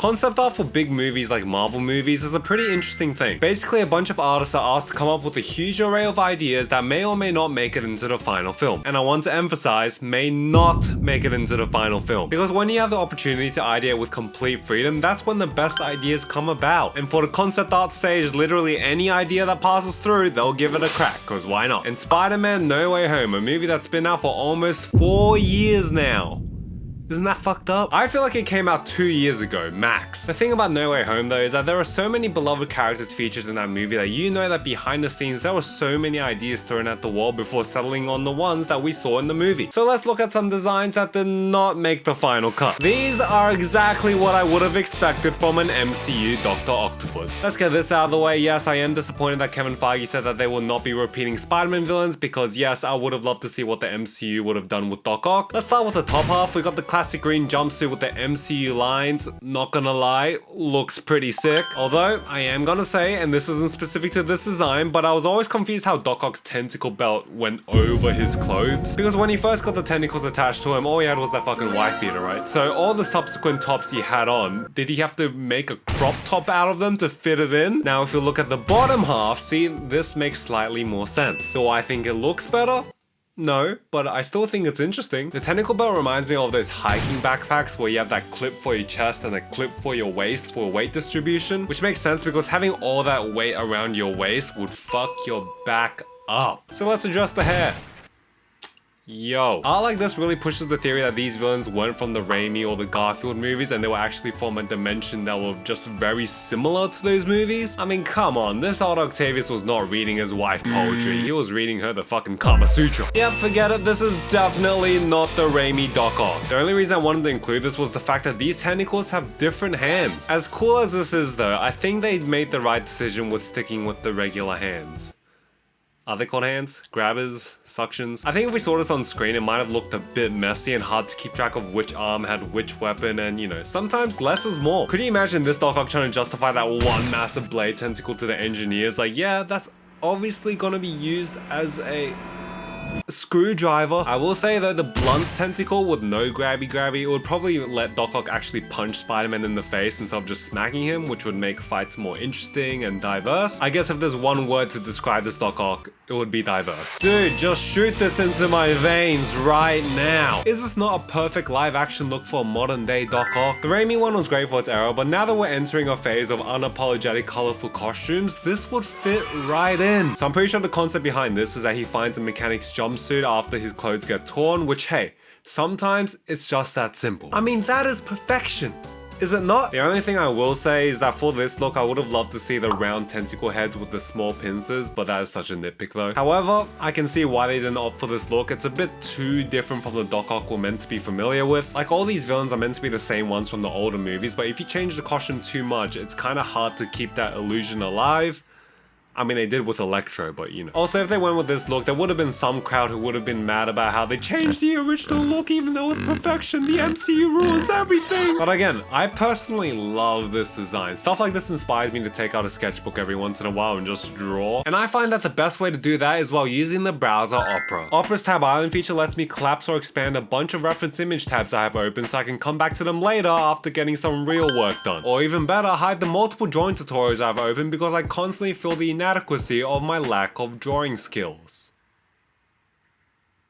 Concept art for big movies like Marvel movies is a pretty interesting thing. Basically, a bunch of artists are asked to come up with a huge array of ideas that may or may not make it into the final film. And I want to emphasize, may not make it into the final film. Because when you have the opportunity to ideate with complete freedom, that's when the best ideas come about. And for the concept art stage, literally any idea that passes through, they'll give it a crack, cause why not? And Spider-Man No Way Home, a movie that's been out for almost 4 years now. Isn't that fucked up? I feel like it came out 2 years ago, max. The thing about No Way Home though is that there are so many beloved characters featured in that movie that you know that behind the scenes there were so many ideas thrown at the wall before settling on the ones that we saw in the movie. So let's look at some designs that did not make the final cut. These are exactly what I would have expected from an MCU Dr. Octopus. Let's get this out of the way. Yes, I am disappointed that Kevin Feige said that they will not be repeating Spider-Man villains because yes, I would have loved to see what the MCU would have done with Doc Ock. Let's start with the top half. We got the classic green jumpsuit with the MCU lines. Not gonna lie, looks pretty sick. Although, I am gonna say, and this isn't specific to this design, but I was always confused how Doc Ock's tentacle belt went over his clothes. Because when he first got the tentacles attached to him, all he had was that fucking wife beater, right? So all the subsequent tops he had on, did he have to make a crop top out of them to fit it in? Now, if you look at the bottom half, see, this makes slightly more sense. Do I think it looks better? No, but I still think it's interesting. The tentacle belt reminds me of those hiking backpacks where you have that clip for your chest and a clip for your waist for weight distribution, which makes sense because having all that weight around your waist would fuck your back up. So let's address the hair. Yo, art like this really pushes the theory that these villains weren't from the Raimi or the Garfield movies and they were actually from a dimension that were just very similar to those movies. I mean, come on, this old Octavius was not reading his wife poetry, he was reading her the fucking Kama Sutra. Yeah, forget it, this is definitely not the Raimi Doc Ock. The only reason I wanted to include this was the fact that these tentacles have different hands. As cool as this is though, I think they made the right decision with sticking with the regular hands. Are they called hands? Grabbers? Suctions? I think if we saw this on screen, it might have looked a bit messy and hard to keep track of which arm had which weapon and, you know, sometimes less is more. Could you imagine this Doc Ock trying to justify that one massive blade tentacle to the engineers? Like, yeah, that's obviously gonna be used as a screwdriver. I will say though, the blunt tentacle with no grabby, it would probably let Doc Ock actually punch Spider-Man in the face instead of just smacking him, which would make fights more interesting and diverse. I guess if there's one word to describe this Doc Ock, it would be diverse. Dude, just shoot this into my veins right now. Is this not a perfect live action look for a modern day Doc Ock? The Raimi one was great for its era, but now that we're entering a phase of unapologetic colorful costumes, this would fit right in. So I'm pretty sure the concept behind this is that he finds a mechanic's jumpsuit after his clothes get torn, which hey, sometimes it's just that simple. I mean, that is perfection. Is it not? The only thing I will say is that for this look, I would have loved to see the round tentacle heads with the small pincers, but that is such a nitpick though. However, I can see why they didn't opt for this look. It's a bit too different from the Doc Ock we're meant to be familiar with. Like, all these villains are meant to be the same ones from the older movies, but if you change the costume too much, it's kind of hard to keep that illusion alive. I mean, they did with Electro, but you know. Also, if they went with this look, there would have been some crowd who would have been mad about how they changed the original look even though it's perfection. The MCU ruins everything. But again, I personally love this design. Stuff like this inspires me to take out a sketchbook every once in a while and just draw. And I find that the best way to do that is while using the browser Opera. Opera's Tab Island feature lets me collapse or expand a bunch of reference image tabs I have open so I can come back to them later after getting some real work done. Or even better, hide the multiple drawing tutorials I have open because I constantly feel the inadequacy of my lack of drawing skills.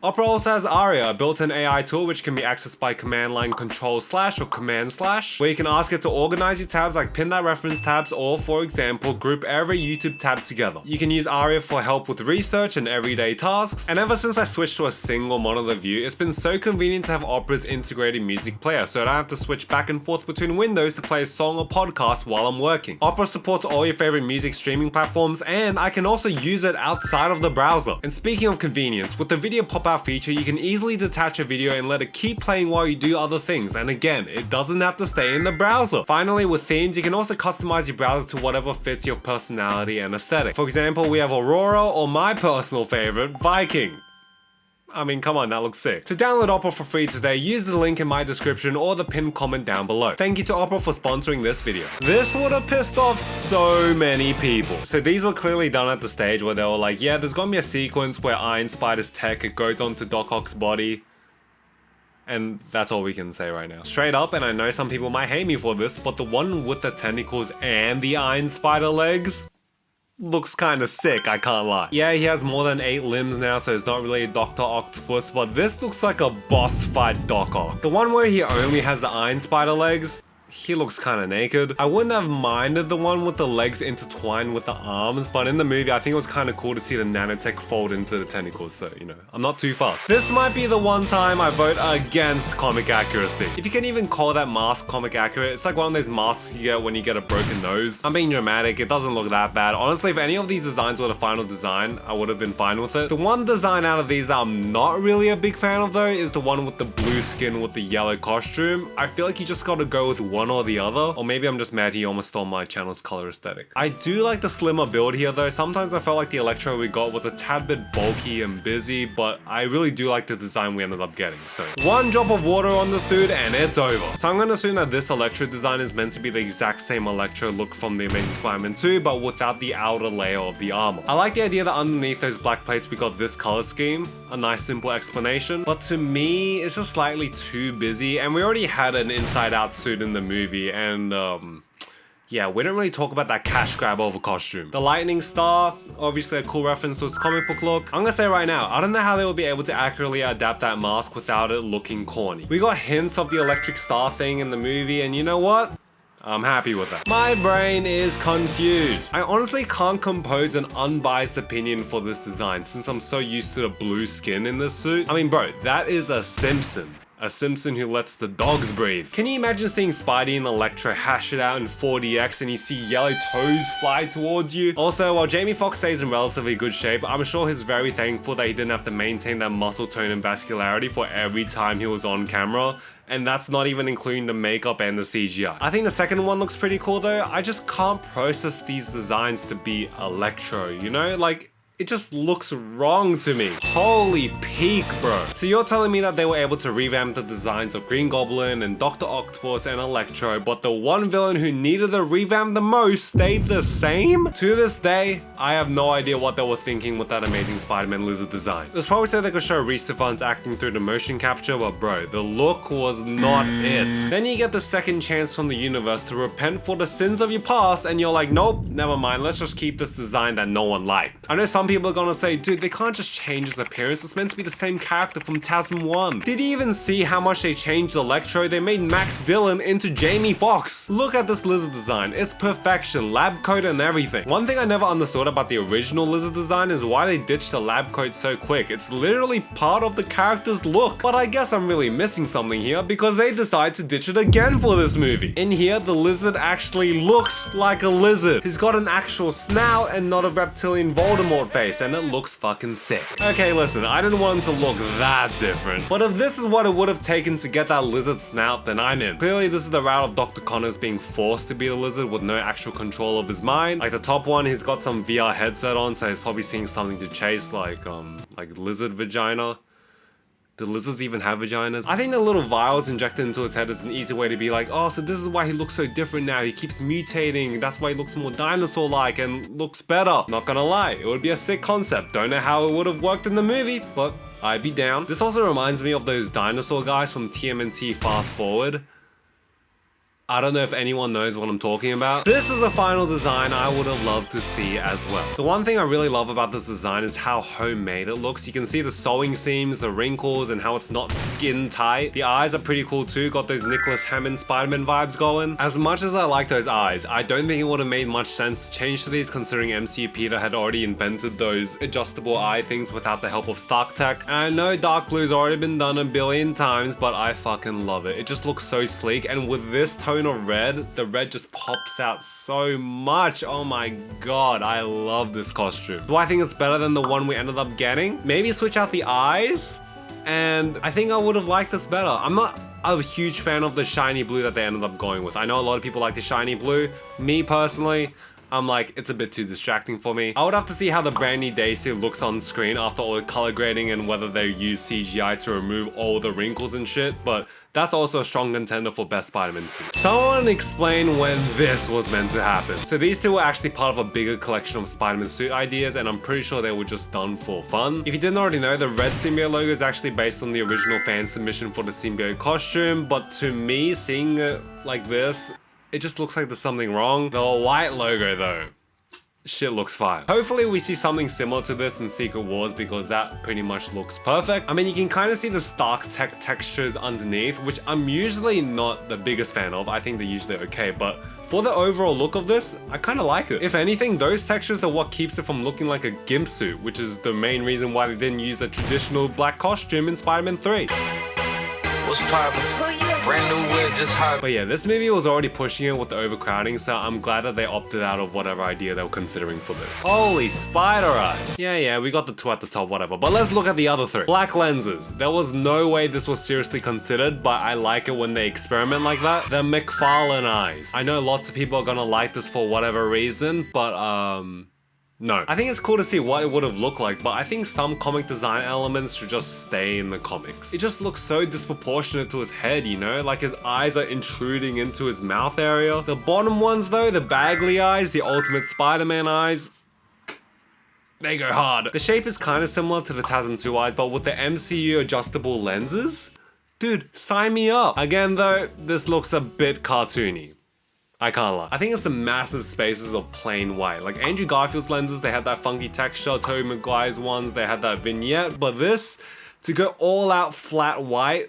Opera also has Aria, a built-in AI tool which can be accessed by command line control / or command / where you can ask it to organize your tabs like pin that reference tabs or, for example, group every YouTube tab together. You can use Aria for help with research and everyday tasks, and ever since I switched to a single monolith view, it's been so convenient to have Opera's integrated music player so I don't have to switch back and forth between windows to play a song or podcast while I'm working. Opera supports all your favorite music streaming platforms, and I can also use it outside of the browser. And speaking of convenience, with the video pop-out feature, you can easily detach a video and let it keep playing while you do other things, and again, it doesn't have to stay in the browser. Finally, with themes, you can also customize your browser to whatever fits your personality and aesthetic. For example, we have Aurora, or my personal favorite, Viking. I mean, come on, that looks sick. To download Opera for free today, use the link in my description or the pinned comment down below. Thank you to Opera for sponsoring this video. This would have pissed off so many people. So these were clearly done at the stage where they were like, yeah, there's gonna be a sequence where Iron Spider's tech, it goes onto Doc Ock's body. And that's all we can say right now. Straight up, and I know some people might hate me for this, but the one with the tentacles and the iron spider legs looks kinda sick, I can't lie. Yeah, he has more than 8 limbs now, so it's not really a Dr. Octopus, but this looks like a boss fight Doc Ock. The one where he only has the iron spider legs, he looks kinda naked. I wouldn't have minded the one with the legs intertwined with the arms, but in the movie, I think it was kinda cool to see the nanotech fold into the tentacles, so, you know, I'm not too fussed. This might be the one time I vote against comic accuracy. If you can even call that mask comic accurate, it's like one of those masks you get when you get a broken nose. I'm being dramatic, it doesn't look that bad. Honestly, if any of these designs were the final design, I would have been fine with it. The one design out of these that I'm not really a big fan of though, is the one with the blue skin with the yellow costume. I feel like you just gotta go with one or the other, or maybe I'm just mad he almost stole my channel's color aesthetic. I do like the slimmer build here though. Sometimes I felt like the Electro we got was a tad bit bulky and busy, but I really do like the design we ended up getting. So one drop of water on this dude and it's over. So I'm gonna assume that this Electro design is meant to be the exact same Electro look from the Amazing Spider-Man 2, but without the outer layer of the armor. I like the idea that underneath those black plates we got this color scheme. A nice simple explanation, but to me it's just slightly too busy, and we already had an inside out suit in the movie, and yeah, we don't really talk about that cash grab over costume. The lightning star, obviously a cool reference to its comic book look. I'm gonna say right now, I don't know how they will be able to accurately adapt that mask without it looking corny. We got hints of the electric star thing in the movie, and you know what? I'm happy with that. My brain is confused. I honestly can't compose an unbiased opinion for this design since I'm so used to the blue skin in this suit. I mean, bro, that is a Simpson. A Simpson who lets the dogs breathe. Can you imagine seeing Spidey and Electro hash it out in 4DX and you see yellow toes fly towards you? Also, while Jamie Foxx stays in relatively good shape, I'm sure he's very thankful that he didn't have to maintain that muscle tone and vascularity for every time he was on camera. And that's not even including the makeup and the CGI. I think the second one looks pretty cool though. I just can't process these designs to be Electro, you know? Like, it just looks wrong to me. Holy peak, bro. So you're telling me that they were able to revamp the designs of Green Goblin and Dr. Octopus and Electro, but the one villain who needed a revamp the most stayed the same? To this day, I have no idea what they were thinking with that Amazing Spider-Man lizard design. There's probably so they could show Reese Ifans acting through the motion capture, but bro, the look was not it. Then you get the second chance from the universe to repent for the sins of your past, and you're like, nope, never mind, let's just keep this design that no one liked. I know some people are gonna say, dude, they can't just change his appearance, it's meant to be the same character from TASM 1. Did you even see how much they changed Electro? They made Max Dillon into Jamie Foxx. Look at this lizard design, it's perfection, lab coat and everything. One thing I never understood about the original lizard design is why they ditched the lab coat so quick. It's literally part of the character's look. But I guess I'm really missing something here because they decide to ditch it again for this movie. In here, the lizard actually looks like a lizard. He's got an actual snout and not a reptilian Voldemort face, and it looks fucking sick. Okay, listen, I didn't want him to look that different, but if this is what it would have taken to get that lizard snout, then I'm in. Clearly, this is the route of Dr. Connors being forced to be the lizard with no actual control of his mind. Like the top one, he's got some VR headset on, so he's probably seeing something to chase, like lizard vagina. Do lizards even have vaginas? I think the little vials injected into his head is an easy way to be like, oh, so this is why he looks so different now. He keeps mutating. That's why he looks more dinosaur-like and looks better. Not gonna lie, it would be a sick concept. Don't know how it would have worked in the movie, but I'd be down. This also reminds me of those dinosaur guys from TMNT Fast Forward. I don't know if anyone knows what I'm talking about. This is a final design I would have loved to see as well. The one thing I really love about this design is how homemade it looks. You can see the sewing seams, the wrinkles, and how it's not skin tight. The eyes are pretty cool too, got those Nicholas Hammond Spider-Man vibes going. As much as I like those eyes, I don't think it would have made much sense to change to these considering MCU Peter had already invented those adjustable eye things without the help of Stark Tech. And I know dark blue's already been done a billion times, but I fucking love it. It just looks so sleek, and with this tone of red, the red just pops out so much. Oh my god, I love this costume. Do I think it's better than the one we ended up getting? Maybe switch out the eyes, and I think I would have liked this better. I'm not a huge fan of the shiny blue that they ended up going with. I know a lot of people like the shiny blue. Me personally, I'm like, it's a bit too distracting for me. I would have to see how the brand new day suit looks on screen after all the color grading and whether they use CGI to remove all the wrinkles and shit, but that's also a strong contender for best Spider-Man suit. Someone explain when this was meant to happen. So these two were actually part of a bigger collection of Spider-Man suit ideas, and I'm pretty sure they were just done for fun. If you didn't already know, the red symbiote logo is actually based on the original fan submission for the symbiote costume, but to me, seeing it like this, it just looks like there's something wrong. The white logo though, shit looks fire. Hopefully we see something similar to this in Secret Wars because that pretty much looks perfect. I mean, you can kind of see the Stark Tech textures underneath, which I'm usually not the biggest fan of. I think they're usually okay, but for the overall look of this, I kind of like it. If anything, those textures are what keeps it from looking like a GIMP suit, which is the main reason why they didn't use a traditional black costume in Spider-Man 3. What's poppin'? Brand new whip, just hot. But yeah, this movie was already pushing it with the overcrowding, so I'm glad that they opted out of whatever idea they were considering for this. Holy spider eyes. Yeah, we got the two at the top, whatever. But let's look at the other three. Black lenses. There was no way this was seriously considered, but I like it when they experiment like that. The McFarlane eyes. I know lots of people are gonna like this for whatever reason, but no. I think it's cool to see what it would have looked like, but I think some comic design elements should just stay in the comics. It just looks so disproportionate to his head, you know? Like his eyes are intruding into his mouth area. The bottom ones though, the Bagley eyes, the Ultimate Spider-Man eyes, they go hard. The shape is kind of similar to the TASM 2 eyes, but with the MCU adjustable lenses? Dude, sign me up. Again though, this looks a bit cartoony. I can't lie. I think it's the massive spaces of plain white. Like Andrew Garfield's lenses, they had that funky texture. Tobey Maguire's ones, they had that vignette. But this, to go all out flat white,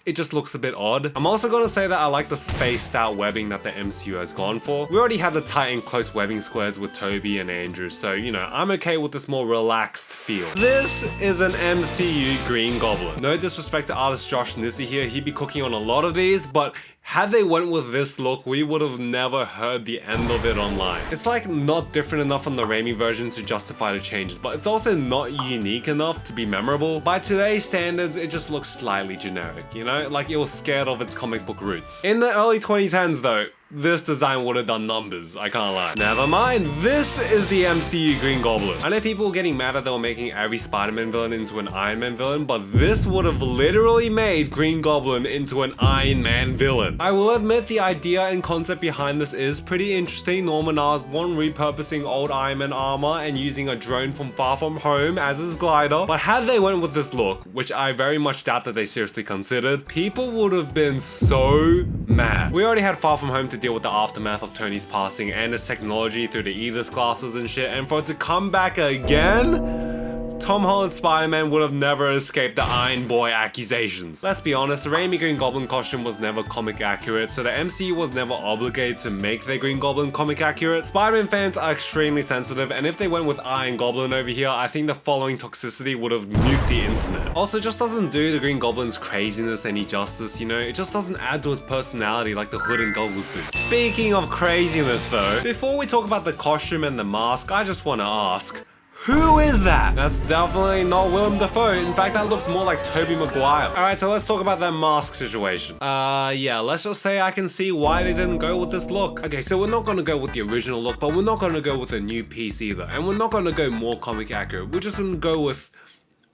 it just looks a bit odd. I'm also gonna say that I like the spaced out webbing that the MCU has gone for. We already had the tight and close webbing squares with Tobey and Andrew, so you know, I'm okay with this more relaxed feel. This is an MCU Green Goblin. No disrespect to artist Josh Nissi here, he'd be cooking on a lot of these, but had they went with this look, we would have never heard the end of it online. It's like not different enough from the Raimi version to justify the changes, but it's also not unique enough to be memorable. By today's standards, it just looks slightly generic, you know? Like it was scared of its comic book roots. In the early 2010s though, this design would have done numbers, I can't lie. Never mind, this is the MCU Green Goblin. I know people were getting mad that they were making every Spider-Man villain into an Iron Man villain, but this would have literally made Green Goblin into an Iron Man villain. I will admit the idea and concept behind this is pretty interesting. Norman Osborn repurposing old Iron Man armor and using a drone from Far From Home as his glider. But had they went with this look, which I very much doubt that they seriously considered, people would have been so mad. We already had Far From Home to deal with the aftermath of Tony's passing and his technology through the Edith classes and shit, and for it to come back again, Tom Holland's Spider-Man would have never escaped the Iron Boy accusations. Let's be honest, the Raimi Green Goblin costume was never comic accurate, so the MCU was never obligated to make their Green Goblin comic accurate. Spider-Man fans are extremely sensitive, and if they went with Iron Goblin over here, I think the following toxicity would have nuked the internet. Also, it just doesn't do the Green Goblin's craziness any justice, you know? It just doesn't add to his personality like the hood and goggles do. Speaking of craziness though, before we talk about the costume and the mask, I just want to ask, who is that? That's definitely not Willem Dafoe. In fact, that looks more like Tobey Maguire. Alright, so let's talk about that mask situation. Yeah, let's just say I can see why they didn't go with this look. Okay, so we're not gonna go with the original look, but we're not gonna go with a new piece either. And we're not gonna go more comic accurate. We're just gonna go with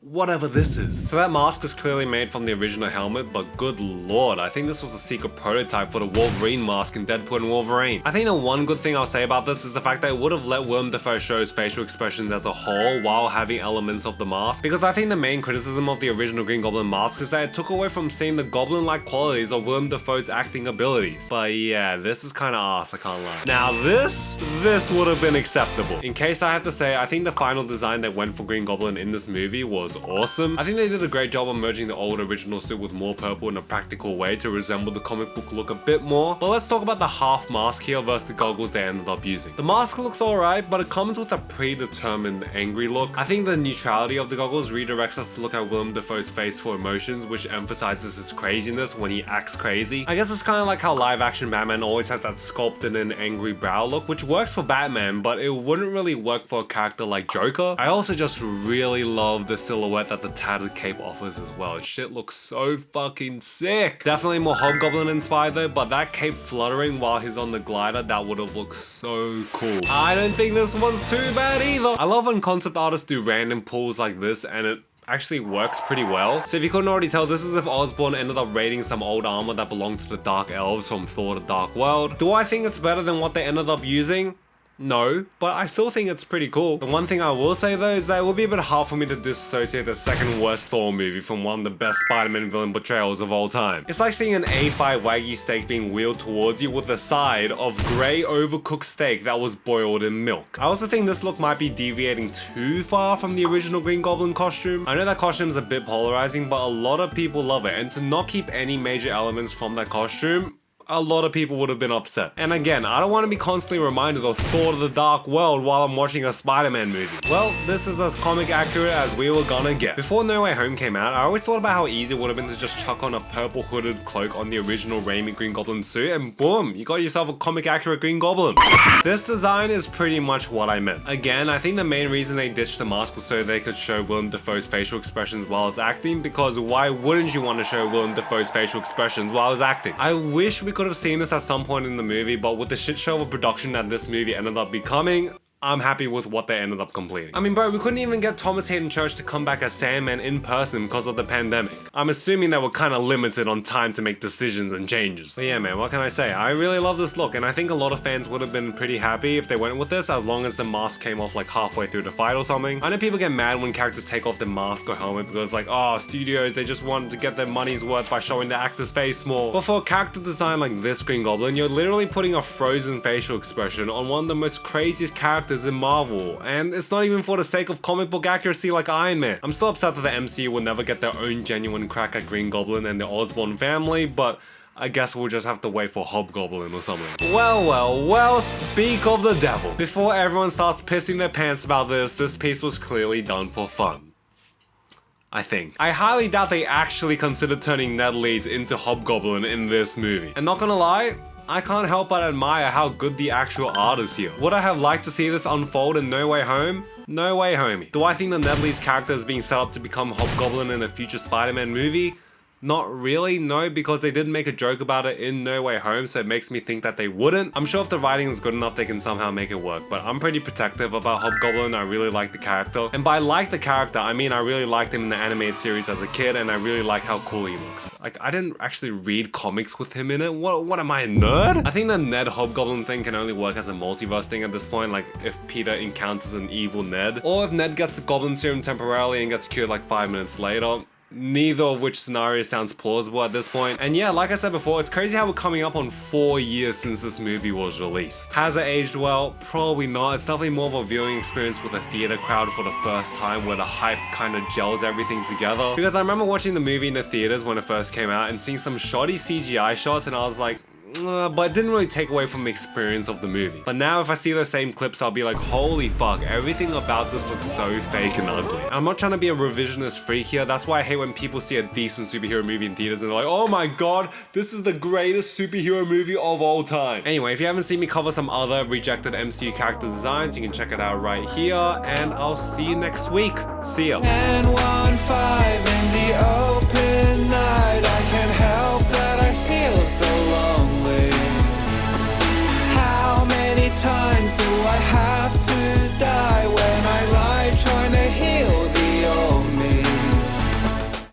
whatever this is. So that mask is clearly made from the original helmet, but good lord, I think this was a secret prototype for the Wolverine mask in Deadpool and Wolverine. I think the one good thing I'll say about this is the fact that it would have let Willem Dafoe show his facial expressions as a whole while having elements of the mask, because I think the main criticism of the original Green Goblin mask is that it took away from seeing the goblin-like qualities of Willem Dafoe's acting abilities. But yeah, this is kinda ass, I can't lie. Now this would have been acceptable. In case I have to say, I think the final design that went for Green Goblin in this movie was awesome. I think they did a great job of merging the old original suit with more purple in a practical way to resemble the comic book look a bit more. But let's talk about the half mask here versus the goggles they ended up using. The mask looks alright, but it comes with a predetermined angry look. I think the neutrality of the goggles redirects us to look at Willem Dafoe's face for emotions, which emphasizes his craziness when he acts crazy. I guess it's kind of like how live action Batman always has that sculpted and angry brow look, which works for Batman, but it wouldn't really work for a character like Joker. I also just really love the silhouette silhouette that the tattered cape offers as well. Shit looks so fucking sick. Definitely more Hobgoblin inspired though, but that cape fluttering while he's on the glider, that would have looked so cool. I don't think this one's too bad either. I love when concept artists do random pulls like this and it actually works pretty well. So if you couldn't already tell, this is if Osborn ended up raiding some old armor that belonged to the Dark Elves from Thor: The Dark World. Do I think it's better than what they ended up using? No, but I still think it's pretty cool. The one thing I will say though is that it will be a bit hard for me to disassociate the second worst Thor movie from one of the best Spider-Man villain portrayals of all time. It's like seeing an A5 Wagyu steak being wheeled towards you with a side of grey overcooked steak that was boiled in milk. I also think this look might be deviating too far from the original Green Goblin costume. I know that costume is a bit polarizing, but a lot of people love it, and to not keep any major elements from that costume, a lot of people would have been upset. And again, I don't want to be constantly reminded of Thor: The Dark World while I'm watching a Spider-Man movie. Well, this is as comic accurate as we were gonna get. Before No Way Home came out, I always thought about how easy it would have been to just chuck on a purple hooded cloak on the original Raimi Green Goblin suit and boom, you got yourself a comic accurate Green Goblin. This design is pretty much what I meant. Again, I think the main reason they ditched the mask was so they could show Willem Dafoe's facial expressions while it's acting, because why wouldn't you want to show Willem Dafoe's facial expressions while it's acting? I wish we could have seen this at some point in the movie, but with the shit show of production that this movie ended up becoming, I'm happy with what they ended up completing. I mean, bro, we couldn't even get Thomas Hayden Church to come back as Sandman in person because of the pandemic. I'm assuming they were kind of limited on time to make decisions and changes. But yeah, man, what can I say? I really love this look, and I think a lot of fans would have been pretty happy if they went with this, as long as the mask came off like halfway through the fight or something. I know people get mad when characters take off the mask or helmet because like, oh, studios, they just want to get their money's worth by showing the actor's face more. But for a character design like this Green Goblin, you're literally putting a frozen facial expression on one of the most craziest characters in Marvel, and it's not even for the sake of comic book accuracy like Iron Man. I'm still upset that the MCU will never get their own genuine crack at Green Goblin and the Osborn family, but I guess we'll just have to wait for Hobgoblin or something. Well, speak of the devil. Before everyone starts pissing their pants about this piece was clearly done for fun. I think. I highly doubt they actually considered turning Ned Leeds into Hobgoblin in this movie. And not gonna lie, I can't help but admire how good the actual art is here. Would I have liked to see this unfold in No Way Home? No way, homie. Do I think that Ned Leeds' character is being set up to become Hobgoblin in a future Spider-Man movie? Not really, no, because they didn't make a joke about it in No Way Home, so it makes me think that they wouldn't. I'm sure if the writing is good enough, they can somehow make it work, but I'm pretty protective about Hobgoblin. I really like the character. And by like the character, I mean I really liked him in the animated series as a kid, and I really like how cool he looks. Like, I didn't actually read comics with him in it. What am I, a nerd? I think the Ned Hobgoblin thing can only work as a multiverse thing at this point, like if Peter encounters an evil Ned, or if Ned gets the Goblin Serum temporarily and gets cured like 5 minutes later. Neither of which scenario sounds plausible at this point. And yeah, like I said before, it's crazy how we're coming up on 4 years since this movie was released. Has it aged well? Probably not. It's definitely more of a viewing experience with a theater crowd for the first time, where the hype kind of gels everything together. Because I remember watching the movie in the theaters when it first came out and seeing some shoddy CGI shots, and I was like, but it didn't really take away from the experience of the movie. But now if I see those same clips, I'll be like, holy fuck, everything about this looks so fake and ugly. I'm not trying to be a revisionist freak here. That's why I hate when people see a decent superhero movie in theaters and they're like, oh my god, this is the greatest superhero movie of all time. Anyway, if you haven't seen me cover some other rejected MCU character designs, you can check it out right here, and I'll see you next week. See ya. 915 in the open night.